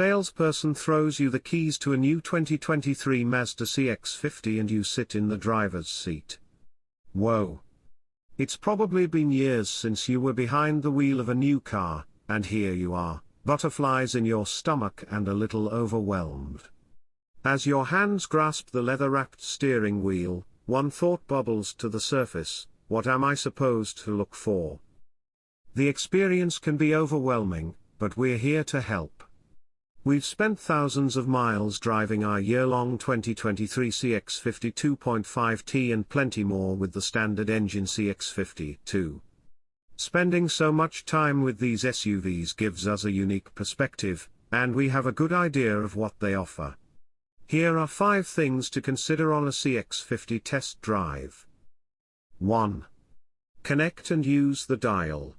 salesperson throws you the keys to a new 2023 Mazda CX-50 and you sit in the driver's seat. Whoa! It's probably been years since you were behind the wheel of a new car, and here you are, butterflies in your stomach and a little overwhelmed. As your hands grasp the leather-wrapped steering wheel, one thought bubbles to the surface: what am I supposed to look for? The experience can be overwhelming, but we're here to help. We've spent thousands of miles driving our year-long 2023 CX-50 2.5T and plenty more with the standard engine CX-50 too. Spending so much time with these SUVs gives us a unique perspective, and we have a good idea of what they offer. Here are 5 things to consider on a CX-50 test drive. 1. Connect and use the dial.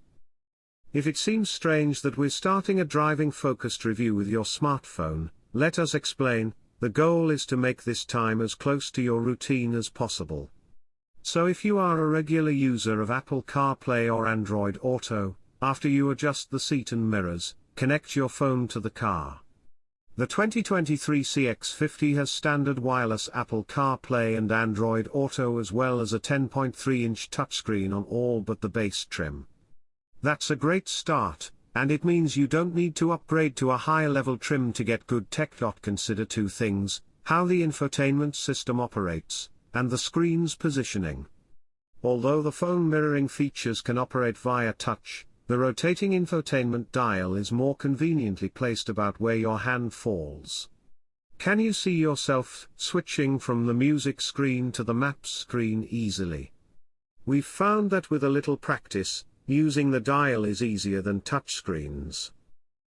If it seems strange that we're starting a driving-focused review with your smartphone, let us explain. The goal is to make this time as close to your routine as possible. So if you are a regular user of Apple CarPlay or Android Auto, after you adjust the seat and mirrors, connect your phone to the car. The 2023 CX-50 has standard wireless Apple CarPlay and Android Auto as well as a 10.3-inch touchscreen on all but the base trim. That's a great start, and it means you don't need to upgrade to a higher-level trim to get good tech. Consider 2 things: how the infotainment system operates, and the screen's positioning. Although the phone mirroring features can operate via touch, the rotating infotainment dial is more conveniently placed about where your hand falls. Can you see yourself switching from the music screen to the maps screen easily? We've found that with a little practice, using the dial is easier than touchscreens.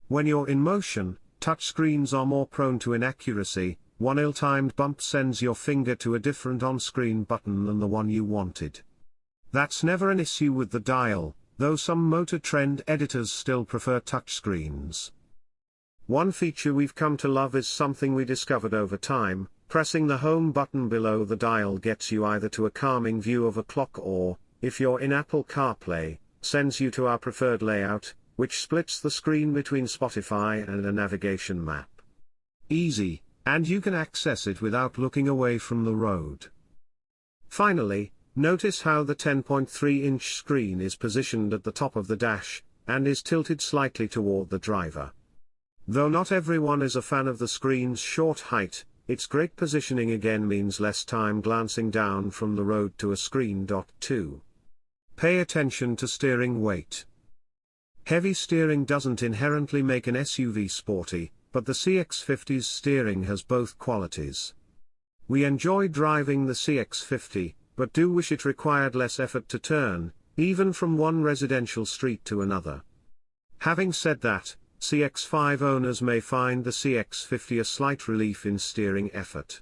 When you're in motion, touchscreens are more prone to inaccuracy. One ill-timed bump sends your finger to a different on-screen button than the one you wanted. That's never an issue with the dial, though some Motor Trend editors still prefer touchscreens. One feature we've come to love is something we discovered over time: pressing the home button below the dial gets you either to a calming view of a clock or, if you're in Apple CarPlay, sends you to our preferred layout, which splits the screen between Spotify and a navigation map. Easy, and you can access it without looking away from the road. Finally, notice how the 10.3-inch screen is positioned at the top of the dash, and is tilted slightly toward the driver. Though not everyone is a fan of the screen's short height, its great positioning again means less time glancing down from the road to a screen. 2. Pay attention to steering weight. Heavy steering doesn't inherently make an SUV sporty, but the CX-50's steering has both qualities. We enjoy driving the CX-50, but do wish it required less effort to turn, even from one residential street to another. Having said that, CX-5 owners may find the CX-50 a slight relief in steering effort.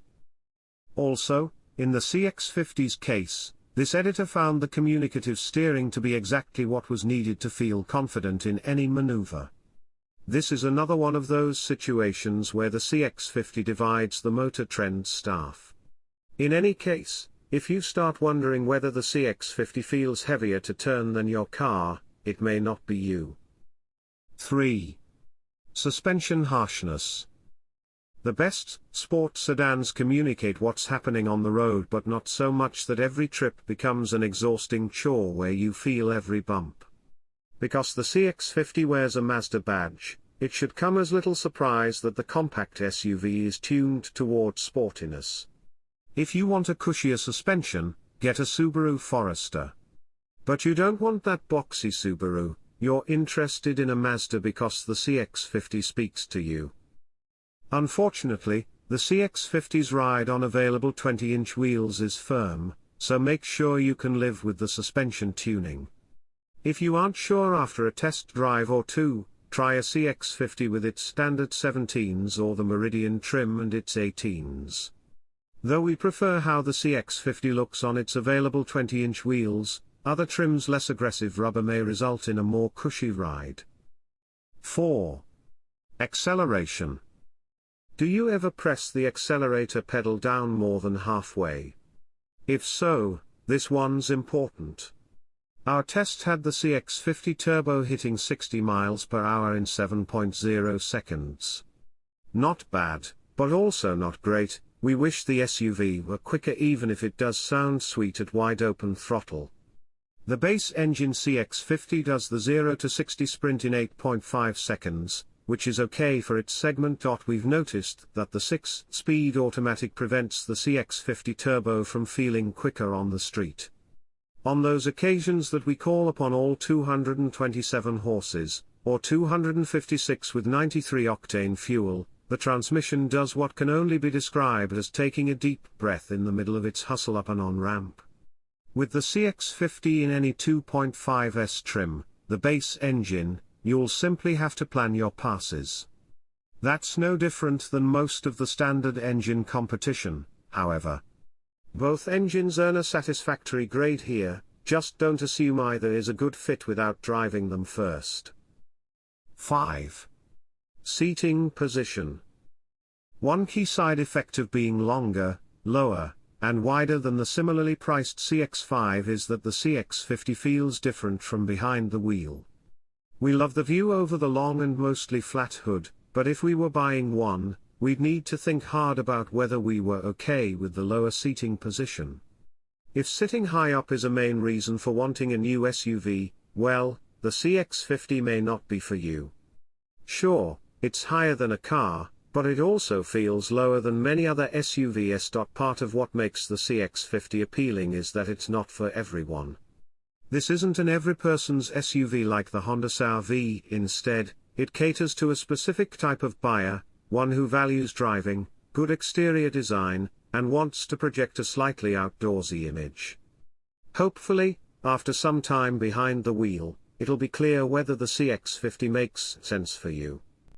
Also, in the CX-50's case, this editor found the communicative steering to be exactly what was needed to feel confident in any maneuver. This is another one of those situations where the CX-50 divides the Motor Trend staff. In any case, if you start wondering whether the CX-50 feels heavier to turn than your car, it may not be you. 3. Suspension harshness. The best sports sedans communicate what's happening on the road, but not so much that every trip becomes an exhausting chore where you feel every bump. Because the CX-50 wears a Mazda badge, it should come as little surprise that the compact SUV is tuned toward sportiness. If you want a cushier suspension, get a Subaru Forester. But you don't want that boxy Subaru, you're interested in a Mazda because the CX-50 speaks to you. Unfortunately, the CX-50's ride on available 20-inch wheels is firm, so make sure you can live with the suspension tuning. If you aren't sure after a test drive or 2, try a CX-50 with its standard 17s or the Meridian trim and its 18s. Though we prefer how the CX-50 looks on its available 20-inch wheels, other trims' less aggressive rubber may result in a more cushy ride. 4. Acceleration. Do you ever press the accelerator pedal down more than halfway? If so, this one's important. Our test had the CX-50 Turbo hitting 60 miles per hour in 7.0 seconds. Not bad, but also not great. We wish the SUV were quicker, even if it does sound sweet at wide open throttle. The base engine CX-50 does the 0 to 60 sprint in 8.5 seconds, which is okay for its segment. We've noticed that the 6-speed automatic prevents the CX-50 turbo from feeling quicker on the street. On those occasions that we call upon all 227 horses, or 256 with 93-octane fuel, the transmission does what can only be described as taking a deep breath in the middle of its hustle up and on ramp. With the CX-50 in any 2.5S trim, the base engine, you'll simply have to plan your passes. That's no different than most of the standard engine competition, however. Both engines earn a satisfactory grade here, just don't assume either is a good fit without driving them first. 5. Seating position. One key side effect of being longer, lower, and wider than the similarly priced CX-5 is that the CX-50 feels different from behind the wheel. We love the view over the long and mostly flat hood, but if we were buying one, we'd need to think hard about whether we were okay with the lower seating position. If sitting high up is a main reason for wanting a new SUV, well, the CX-50 may not be for you. Sure, it's higher than a car, but it also feels lower than many other SUVs. Part of what makes the CX-50 appealing is that it's not for everyone. This isn't an every person's SUV like the Honda CR-V. Instead, it caters to a specific type of buyer, one who values driving, good exterior design, and wants to project a slightly outdoorsy image. Hopefully, after some time behind the wheel, it'll be clear whether the CX-50 makes sense for you.